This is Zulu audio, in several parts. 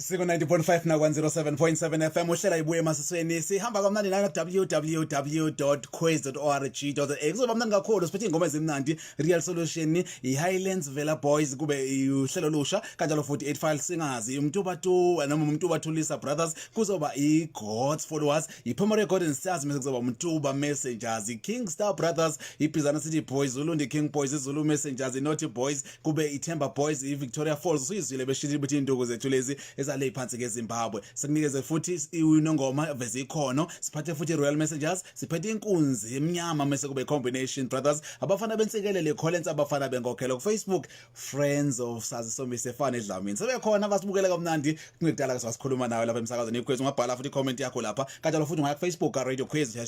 Siko 90.5 na 107.7 FM uhlela ibuye Emasisweni sihamba kamnandi na www.khwezi.org.za kuzoba mnandi kakhulu siphethe ingoma ezimnandi Real Solution iHighlands Vela Boys kube uhlelo lusha kanjalo futhi 8 File Singers umntubatu noma umntubathulisa brothers kuzoba iGods Followers iPhumare Golden Stars mase kuzoba umntuba Messengers iKing Star Brothers iBizana City Boys Zulu King Boys Zulu Messengers iNaughty Boys kube iThemba Boys iVictoria Falls uyizwile beshili bethi induku zethu lezi ezale phansi keZimbabwe sekunikeze futhi inongoma veze ikhono siphathe futhi Royal Messengers siphethe inkunzi emnyama mase kube combination brothers abafana bensikelele Collins abafana bengokhela ku Facebook Friends of Saziso Dlamini sebekhona abasibukela kamnandi kungekudala ke sikhuluma nawe lapha emsakazweni iKhwezi ungabhala futhi comment yakho lapha kanjalo futhi ungaya ku Facebook Radio Khwezi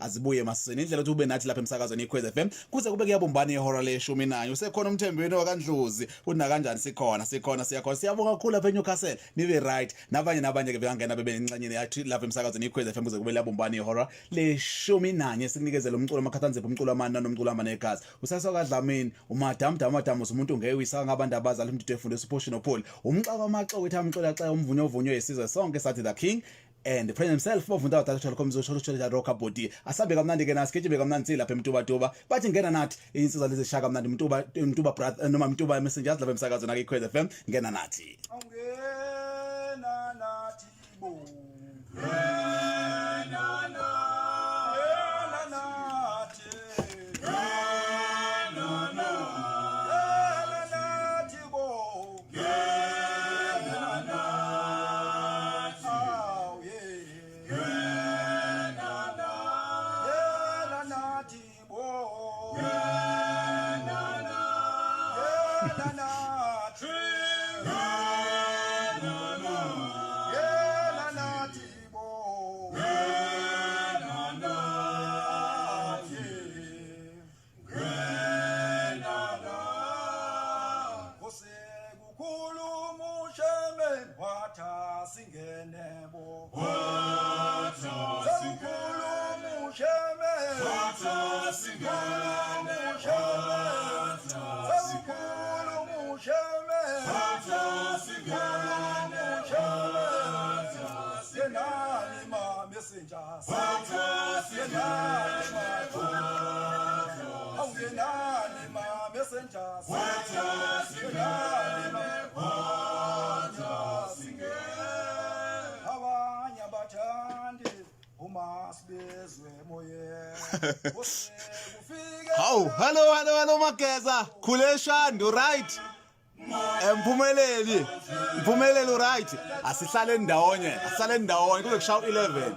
#azibuye Emasisweni indlela ukuthi ube nathi lapha emsakazweni iKhwezi FM kuze kube kuyabumbana ihora le-14 usekhona umthembeni wakanDlozi una kanjani sikhona siyakhona siyabonga kakhulu lapha eNewcastle nibe right nabanye ke beyangena bebe nencanyeni yathi lapha emsakazweni iKhwezi FM kuze kube labumbana ihora le-14 sikunikeze lo mculo amakhathanzipho umculo amana nomculo amana egazi usasoka Dlamini umadam umuntu ngeyisa ngabantu abazali umuntu efundisa uPortion oPaul umxaka amaxa wethi amculo xa umvunyo yesizwe sonke sathi the king and the president himself bovunda uDr. Khomzo rocker body asabe kamnandi ke nasikhethe kamnandi lapha emntubatuba bathi ngena nathi insizwa lezi shaka kamnandi mntuba brother noma mntuba Messengers lapha emsakazweni na iKhwezi FM ngena nathi ngena nathi bo Hello Mageza khuleshando right Mphumeleli right asihlale ndawonye kuze kushaw 11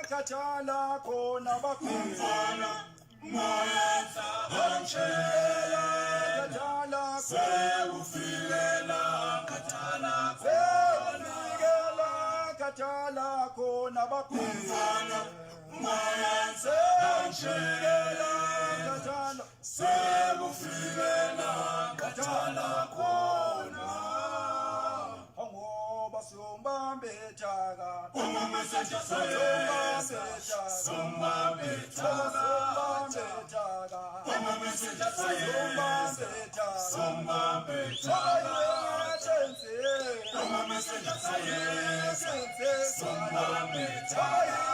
kathala khona baphezana moya sabanshela kathala sekufikela kathala khona baphezana moya sabanshela kathala sekufikela kathala khona ngoba sombambethaka umamesesha sombambethaka umamesesha sombambethaka umamesesha sombambethaka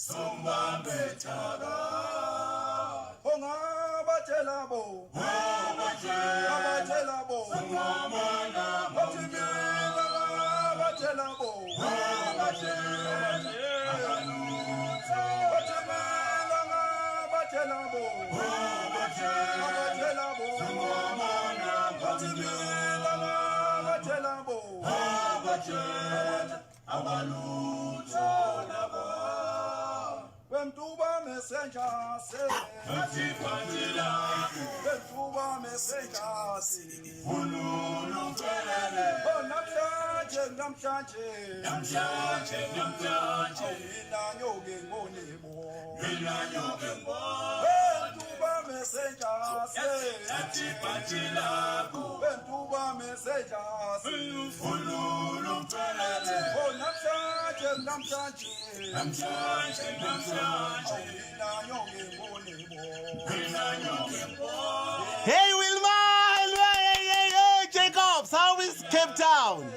sombambethaka ongabatshela bo abatshela bo abatshela bo messengers, Bentuba messengers, namhlanje, nyoke ngonebo, Bentuba messengers, Bentuba messengers, namhlanje, nyoke ngonebo. Hey Wilma, hey Jacobs, how is Cape Town?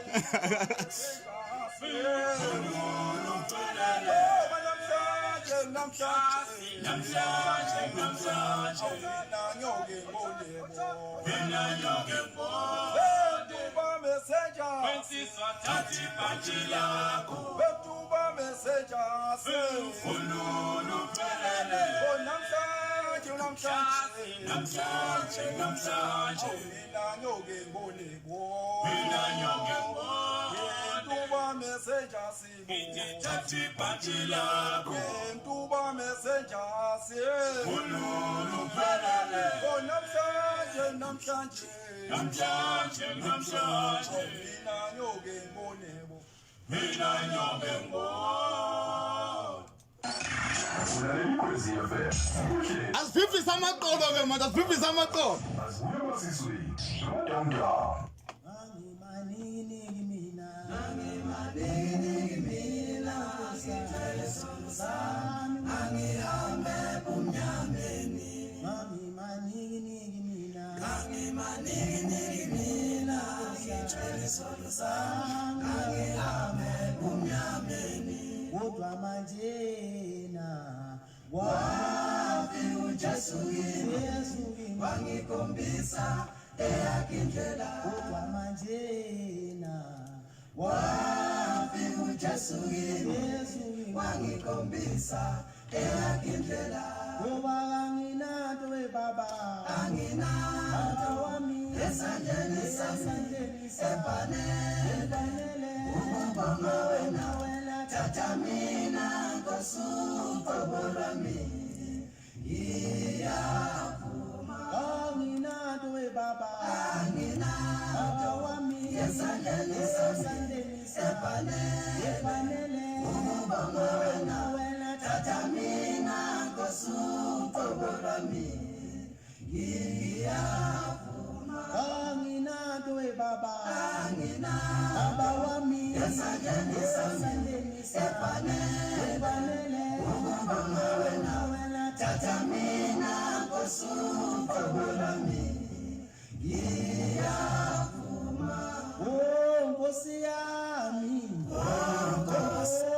Asiphiphisa amaqolo ke manje, asiphiphisa amaqolo. Emasisweni, down down. Kodwa manje wapi ujasukile wangikhombisa eyakhe indlela. Kodwa manje wapi ujasukile wangikhombisa eyakhe indlela. Ngoba anginanto baba, anginanto wami esandleni efanele ukubonga wena tata mina ngosuku lwami iyavuma. Anginanto baba, anginanto wami esandleni efanele ukubonga wena tata mina ngosuku lwami iyavuma. Anginanto baba, baba wami esandleni efanele ukubonga wena tata mina ngosuku lwami iyavuma. Oh Nkosi yami, Nkosi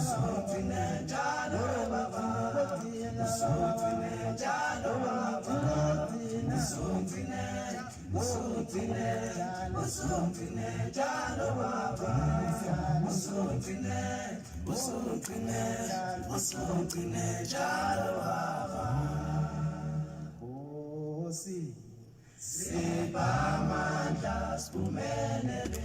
Something usungcine njalo baba usungcine njalo baba Nkosi sipha amandla siphumelele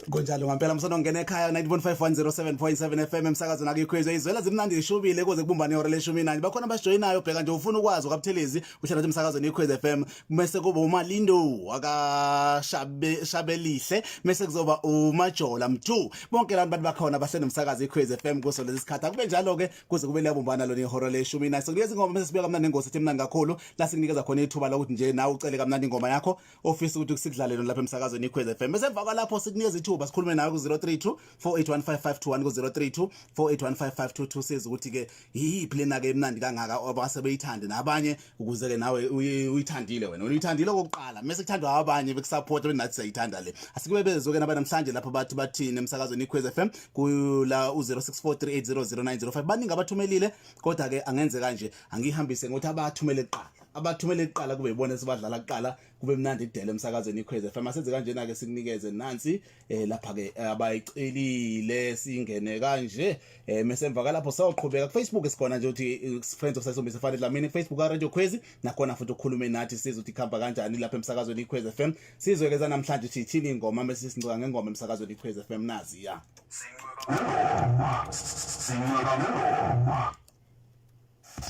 Konjalo ngampela msono ngene ekhaya 915107.7 FM emsakazweni akikhwezi izwela zimnandi ishubile kuze kubumbane ihora leshumi nanye bakhona abajoyinayo bheka nje ufuna ukwazi kwaButhelezi uhlala emsakazweni ikhwezi FM bese kuba uMalindo akashabelihle bese kuzoba uMajola Mthu bonke labo bantu bakhona basenomsakazo ikhwezi FM kuso lezi sikhatha kube njalo ke kuze kube liyabumbana lo ihora leshumi nanye sekunikeza ingoma sesibuya kamnandi ngosi ethi mnandi kakhulu la sikunikeza khona ithuba lokuthi nje nawe ucele kamnandi ingoma yakho ofisa ukuthi kusikudlalele lapha emsakazweni ikhwezi FM bese emva kwalapho sikunikeza ithuba sikhulume nawe ku 032 4815521 ku 032 4815522 siza ukuthi ke yiphi lena ke emnandi kangaka abasebeyithande nabanye ukuze ke nawe uyithandile wena uyithandile okokuqala mase kuthandwa abanye bekusupport benathi sayithanda le asikube bezoke namhlanje lapha bathi bathini emsakazweni iKhwezi FM kula u0643800905 baningi abathumelile kodwa ke angenze kanje angihambise ngokuthi abathumele eqala kube ibona sibadlala kuqala kube mnandi idele emsakazweni iKhwezi FM asenze kanjena ke sikunikeze nansi lapha ke abayicelile singene kanje mesemva kalapho sawuqhubeka ku Facebook esikhona nje uthi friends of Saziso Dlamini Facebook Radio Khwezi nakhona futhi ukhulume nathi siza uthi khamba kanjani lapha emsakazweni iKhwezi FM sizwekeza namhlanje uthi thini ingoma mase sincika ngengoma emsakazweni iKhwezi FM nazi ya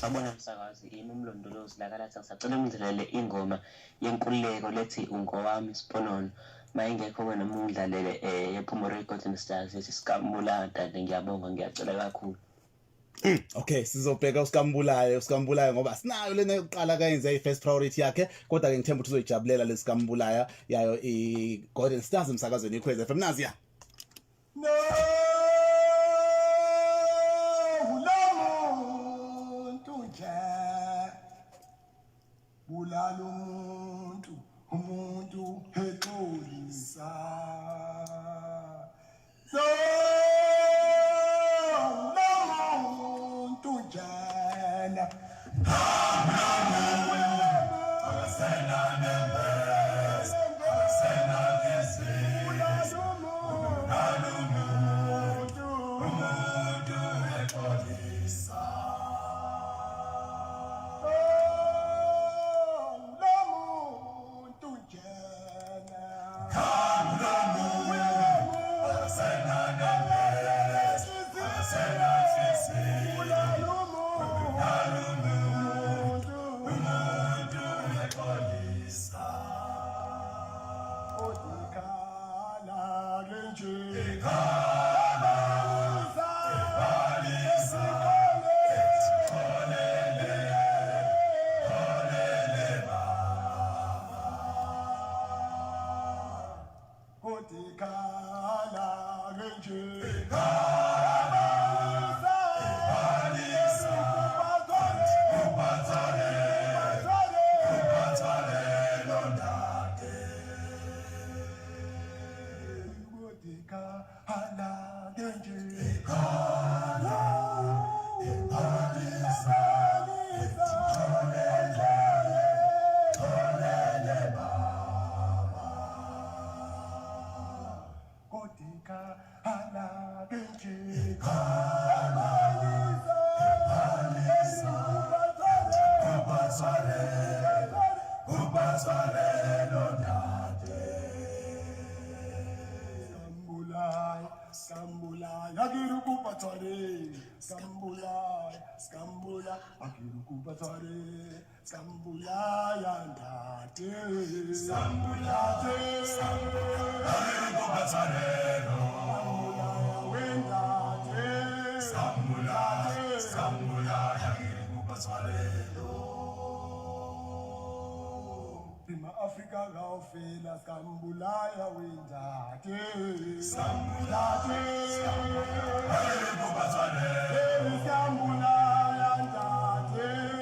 Sabona msakazi yimi umlondolozi lakalathi ngisacela ngidlalele ingoma yenkululeko lethi ungowami Siponono mayingekho wena mungidlalele yePhumo Recording Stars ethi Sikambula dade ngiyabonga ngiyacela kakhulu Okay sizobheka usikambulayo ngoba sinayo lena yokuqala kayenze i-first priority yakhe kodwa ke ngithemba ukuthi uzoyijabulela lesikambulaya yayo iGolden Stars emsakazweni iKhwezi FM nazi ya No, bulala umuntu exolisa so umuntu njana Africa gaufela skambulaya wendate skambulaya ndate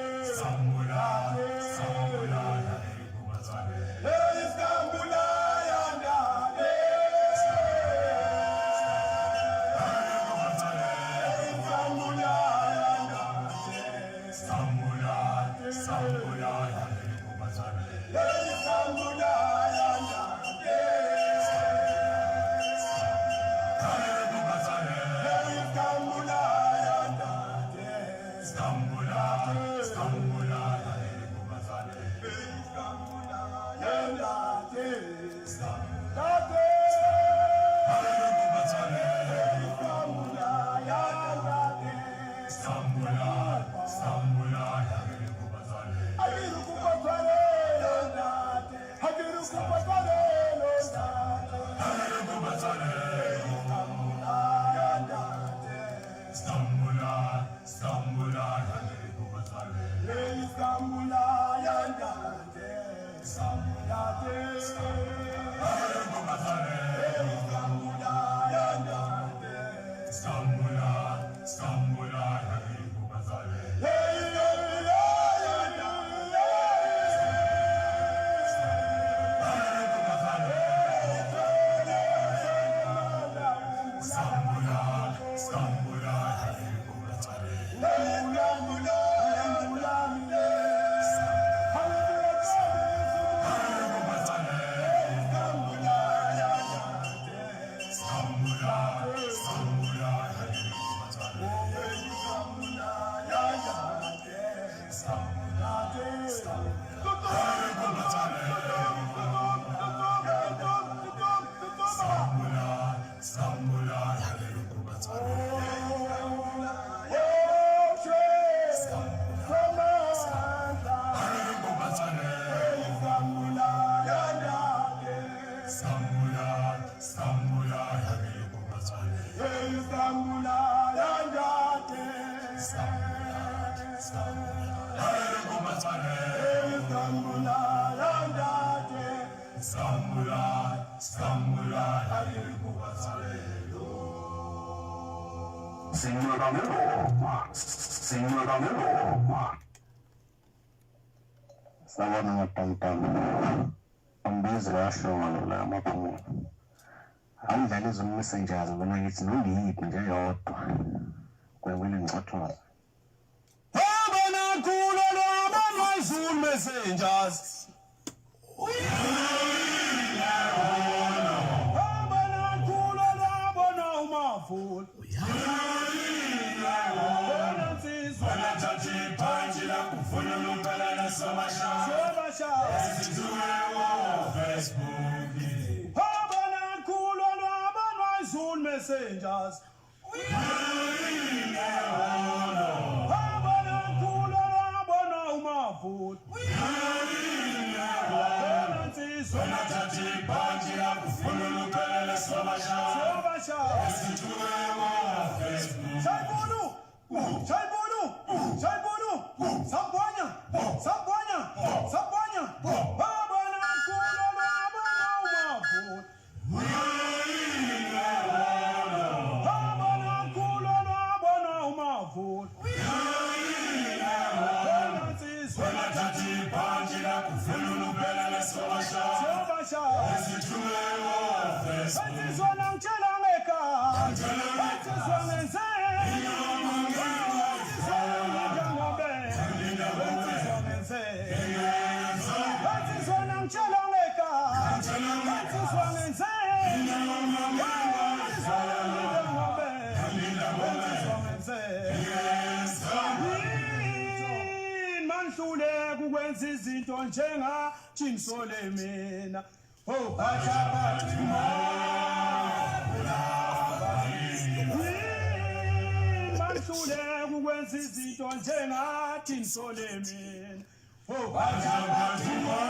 Signora Meloma, Signora Meloma. Sabana matamtam. Ambizi rashona la maphumo. Awudlala izo messengers bona ngithi noliphi nje yodwa. Kwewele ngicothoza. Abana kulo lwabona izulu messengers. Abana kulo lwabona umafulu. Messengers. Ukwenza izinto njenga Jinsole mina oh bajabathuma Mansule ukwenza izinto njenga Jinsole mina oh bajabathuma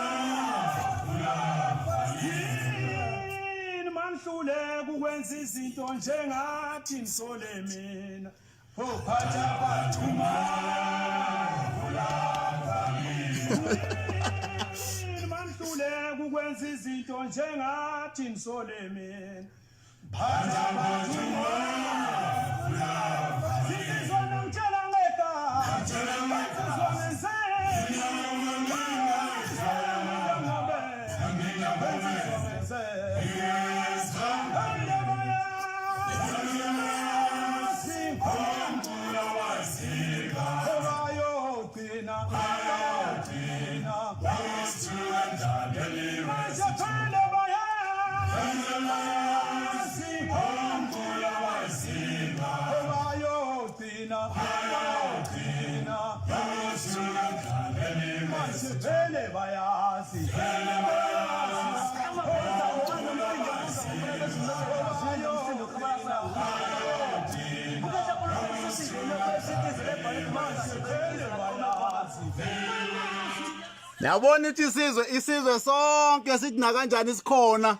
Mansule ukwenza izinto njenga Jinsole mina oh bajabathuma Mansule ukwenza izinto njengathi Jinsole mina Phatha bathuma Sizona ngitshela ngeka Sizona ngenze Yabona ukuthi isizwe sonke sithi na kanjani sikhona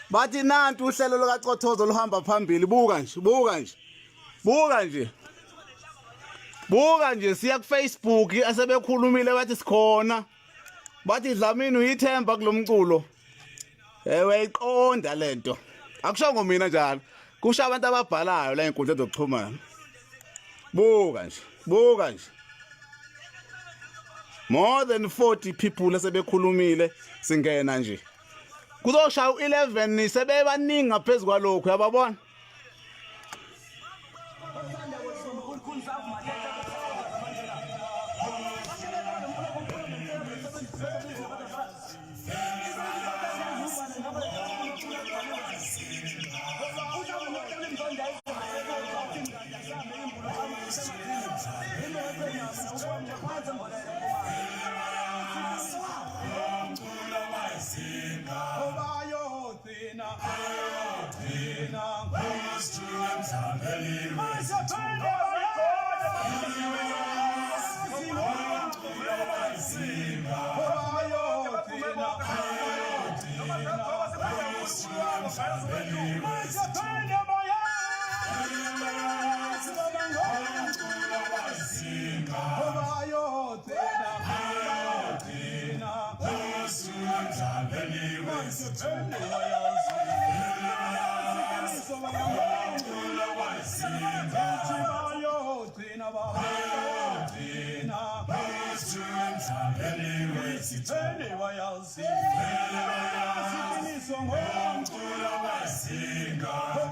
bathi nantu uhlelo lokacothozo lohamba phambili buka nje siya ku Facebook asebekhulumile bathi sikhona bathi Dlamini uyithemba kulomculo ewe iqonda lento akusho ngomina njalo kusho abantu ababhalayo la inkundla zokuxhumana buka nje more than 40 people asebekhulumile singena nje kuzoshaya u11 sebebaningi ngaphezulu kwalokho yababona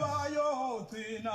bayogcina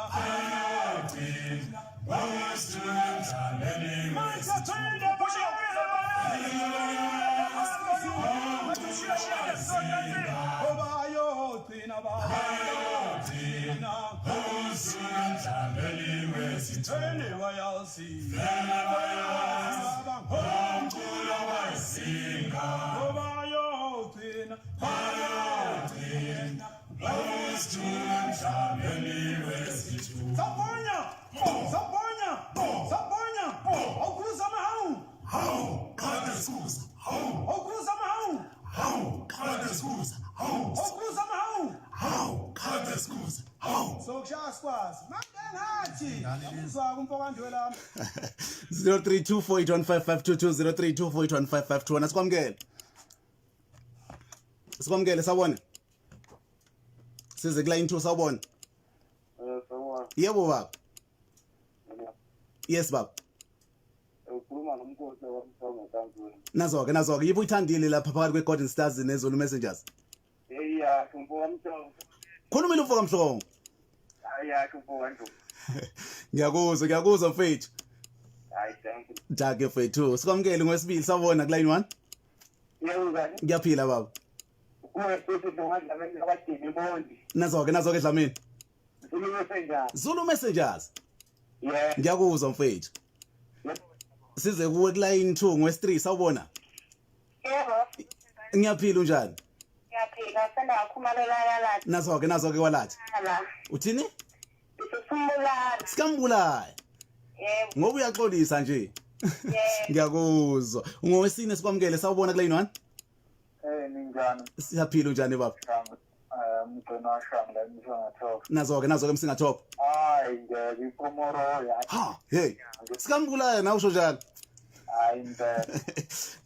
sokushaswazi mangengathi uzwa kumfokandwe lami 0324815522 0324815522 sikwamukele sawubona size ku line 2 sawubona yebo baba yes baba ukhuluma nomkhosi wamsongo kaNkulunkulu nazoke yibo uyithandile lapha phakathi kweGolden Stars neZulu Messengers yeah umfo wamsongo khulumile umfo kamhlongo yeah umfo kaNkulunkulu ngiyakuzwa mfethu hayi thank you Jake mfethu sikwamukele ngwesibili sawubona ku line 1 yebo ngiyaphila baba kuwesithi ngadlamini abadini bondi nazoke Dlamini Zulu Messengers yeah ngiyakuzwa mfethu size kuwe ku line 2 ngwesi3 sawubona yebo ngiyaphila unjani ngiyaphila sanda akhumalela la nazoke kwalathi la uthini isifumbulana sikambulaye yebo ngoba uyaxolisa nje yebo ngiyakuzwa ngowesine sikwamukele sawubona ku line 1 ninjani siyaphila unjani baba mgcina washanga emsongathofa nazoke msingathopa hayi ngiphomoro ha hey sikambulaye nawe usho njalo hayi impela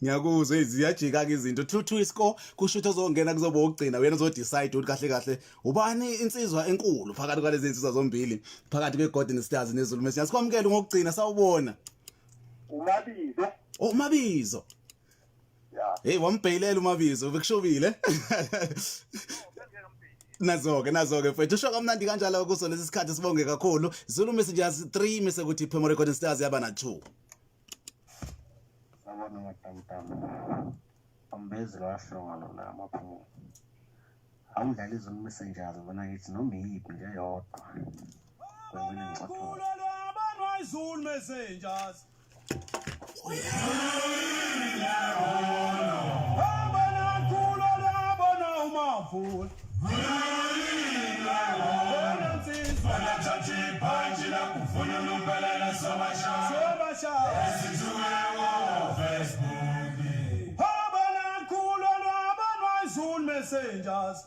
ngiyakuzwa iziyajika ke izinto 2-2 iscore kushuthi uzongena kuzoba ukugcina wena uzodecide ukuthi kahle ubani insizwa enkulu phakathi kwalezi insizwa zombili phakathi kweGolden Stars neZulu Messengers sikwamukele ngokugcina sawubona umabizo yeah hey wambheyilela umabizo bekushobile nazoke mfethu usho kamnandi kanjalo kuso lesi sikhathi sibonge kakhulu Zulu Messengers 3 mise kuthi Phemo Golden Stars yaba na 2 sabona matamtama ambezelo ashonga la amaphumo awudlala iZulu Messengers bona ngithi noma yiphi nje yodwa kwena ngicathola Zulu Messengers Messengers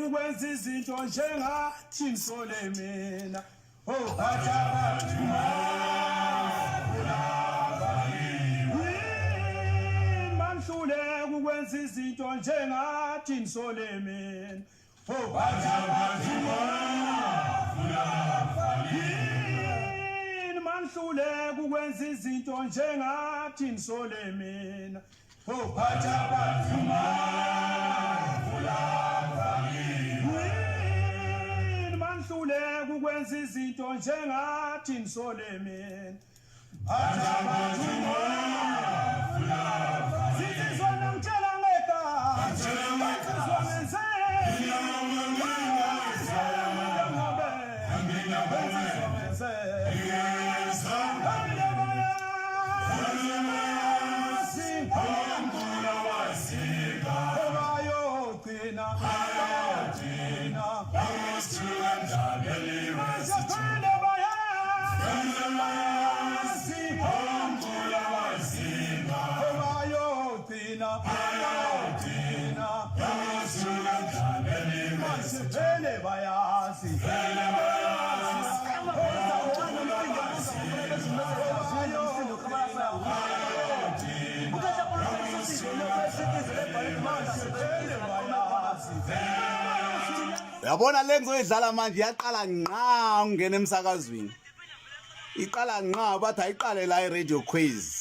ukwenza izinto njengathi nisole mina manhluleka ukwenza izinto njengathi nisole mina manhluleka ukwenza izinto njengathi nisole mina manhluleka ukwenza izinto njengathi nisole mina Uyabona le ngizoyidlala manje yaqala nqa ungena emsakazweni. Iqala nqa bathi ayiqale la iRadio Khwezi.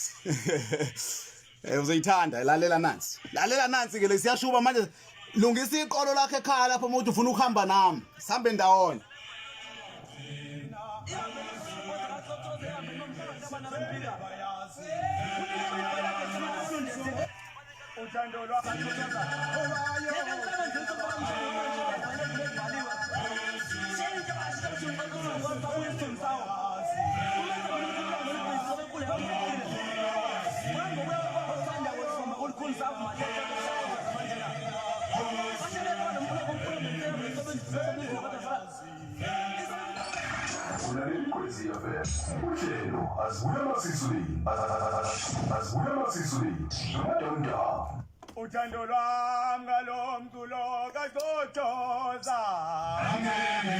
Uzoyithanda lalela nansi. Lalela nansi ke lesiyashuba manje lungisa iqolo lakhe ekhaya lapho umuntu ufuna ukuhamba nami. Sihambe ndawonye. Uthando lwakho Khwezi FM. Uhlelo Azibuye Emasisweni. Azibuye Emasisweni. Madonda. uthando lwami ngalo mculo kaGqothoza angeke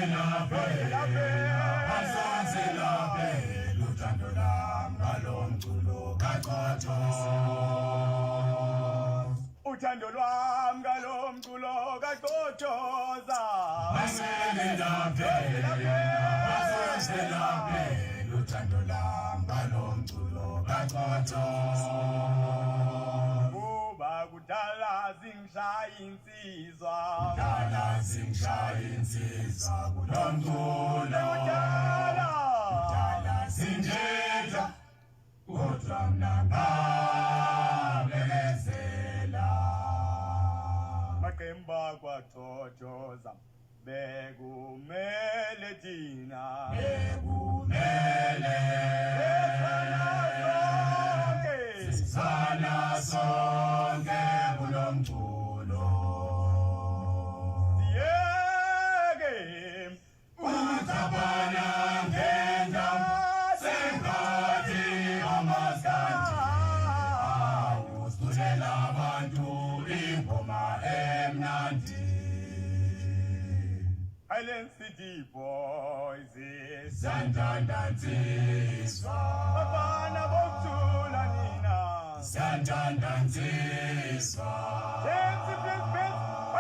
Uthando lwami ngalo mculo kaGqothoza. uthando lwami ngalo mculo kaGqothoza Uthando lwami ngalo mculo kaGqothoza. kuba kudala zingishaya insizwa Dala zingishaya insizwa kulo mculo. kudala Dala zinjetha kodwa mina ngabekezela. maqemba kwaGqothoza bekumele thina Sana sonke kulo mculo. yeke Utabana ngenda sengathi amaskandi. Awusulela abantu ingoma emnandi. Island City Boys Sandandansizwa. abana bokuthula nina Sandandansizwa. Dance Big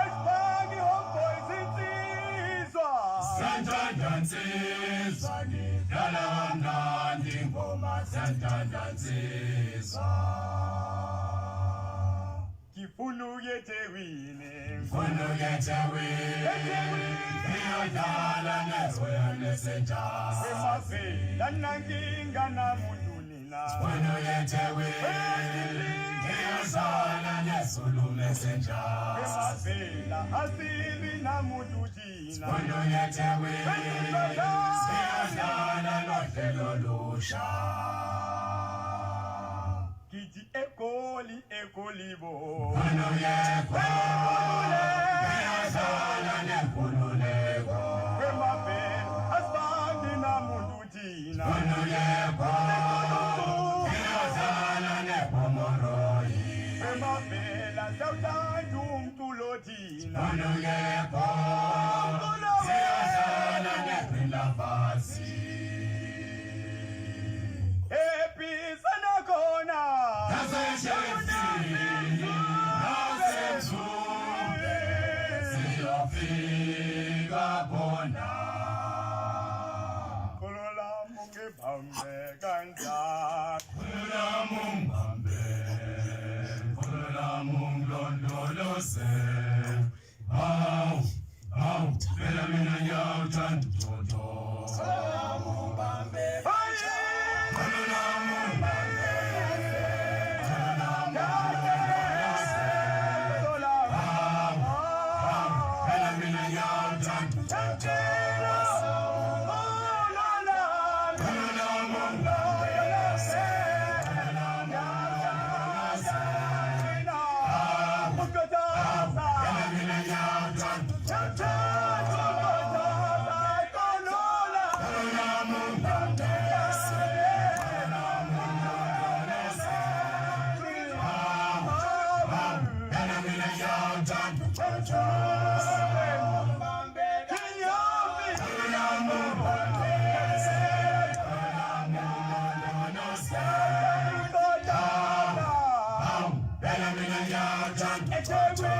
Asipaki Home Boys insizwa Sandandansizwa nidlala kamnandi ingoma Sandandansizwa. ngifuna uyeThekwini Iyodlala nezoyane senjalo. emasela nankinga namuntu nina Iyodlala nezulume senjalo. emasela asibi namuntu thina Iyodlala nohlelo lusha. githi egolibo Iyodlala nenkululeko. emabheni asibambi namuntu thina Iyodlala nepomoroyi. emabhela siyawuthanda umculo thina Iyodlala nepilafasi. episana khona Siyofika bona. kholola mungebambe kanjani Khulula mungilondoloze. Hawu, phela mina ngiyawuthanda uJojo. Phela mina ngiyawuthanda uJojo. Khulula mungilondoloze. Phela mina ngiyawuthanda uJojo. Khulula mungilondoloze. Phela mina ngiyawuthanda uJojo. Phela mina ngiyawuthanda uJojo.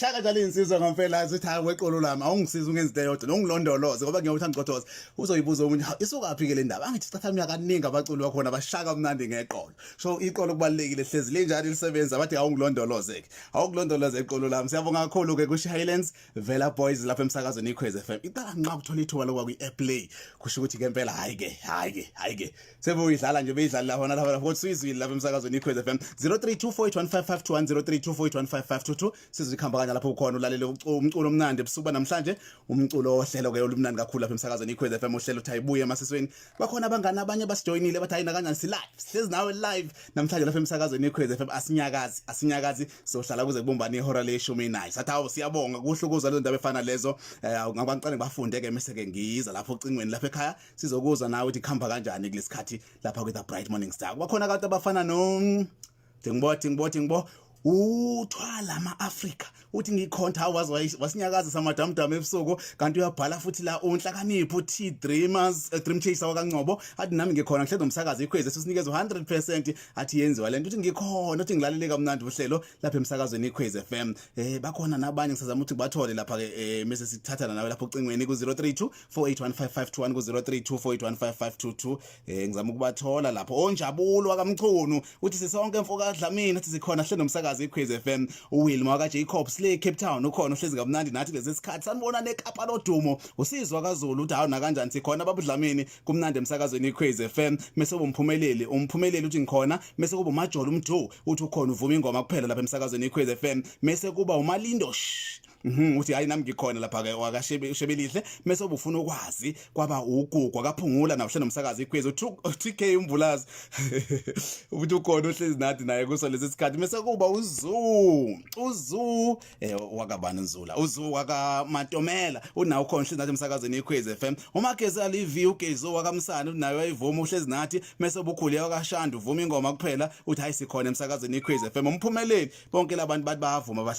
Shaka njalo insizwa ngempela sithi hayi weqolo lami awungisiza ungenza into yodwa nongilondoloze ngoba ngiyawuthanda uqothoza uzoyibuza umuntu isukaphi ke le ndaba angithi Isicathamiya kaningi abaculi bakhona bashaka umnandi ngeqolo so iqolo kubalekile hlezi linjani lisebenza bathi awungilondoloze ke awukulondoloze iqolo lami siyabonga kakhulu ke kushi Highlands Vela Boys lapha emsakazweni iKhwezi FM iqala nqa ukuthola ithuba lokwa kwi-airplay kusho ukuthi ke impela hayi ke sebuyidlala nje beyidlala lapha lapha kodwa suyizwile lapha emsakazweni iKhwezi FM 0324815521 0324815522 sizikhamba kanye lapho ukhona ulalele umculo omnandi ebusuku namhlanje umculo ohlelo ke olumnandi kakhulu lapha emsakazweni iKhwezi FM uhlelo uthi Azibuye Emasisweni bakhona abangana abanye basijoyinile bathi ayina kanjani si live sihlezi nawe live namhlanje lapha emsakazweni iKhwezi FM asinyakazi sohlala kuze kubumbane ihora le-19 sathi awu siyabonga kuhle ukuzwa lezo ndaba efana lezo ngabaqale bafunde ke mase ke ngiyiza lapho ocingweni lapha ekhaya sizokuzwa nawe ukuthi khamba kanjani kulesikhathi lapha with the Bright Morning Star bakhona abantu abafana no Ngibothe uthwala ama-Afrika uthi ngikhonta awazi wasinyakaza samadamdam ebusuku kanti uyabhala futhi la unhlakanipho uthi dream chaser wakangcobo athi nami ngikhona ngihlezi nomsakazi iKhwezi sisinikeza 100% athi yenziwa lento uthi ngikhona uthi ngilalele kamnandi uhlelo lapha emsakazweni iKhwezi FM bakhona nabanye ngisazama ukuthi bathole lapha ke mase sithathana nawe lapho ocingweni ku 0324815521 ku 0324815522 ngizama ukubathola lapho onjabulo wakamchunu uthi sisonke emfoka Dlamini athi sikhona hle nomsakazi iKhwezi FM uWilma ka Jacobs le Cape Town ukhona uhlezi kamnandi nathi lezi sikhathi sanibona neKapa lodumo usizwa kaZulu uthi hawu na kanjani sikhona baba Dlamini kumnandi emsakazweni iKhwezi FM mase umphumeleli uthi ngikhona mase kuba uMajolo umdo uthi ukhona uvuma ingoma kuphela lapha emsakazweni iKhwezi FM mase kuba uMalindo uthi hayi nami ngikhona lapha ke wakashebelihle mase ubufuna ukwazi kwaba ugugu akaphungula nawo hle nomsakazi iKhwezi uTK uMvulazi uthi ukhona uhlezi nathi naye kuso lesi sikhathi mase kuba uzu wakabani Nzula uzu wakaMatomela unawo khona uhlezi nathi emsakazweni iKhwezi FM uMagezi alivi uGezo wakamsana unayo ayivuma uhlezi nathi mase ubukhulu wakashanda uvuma ingoma kuphela uthi hayi sikhona emsakazweni iKhwezi FM umphumeleli bonke labantu bathi bavuma bahle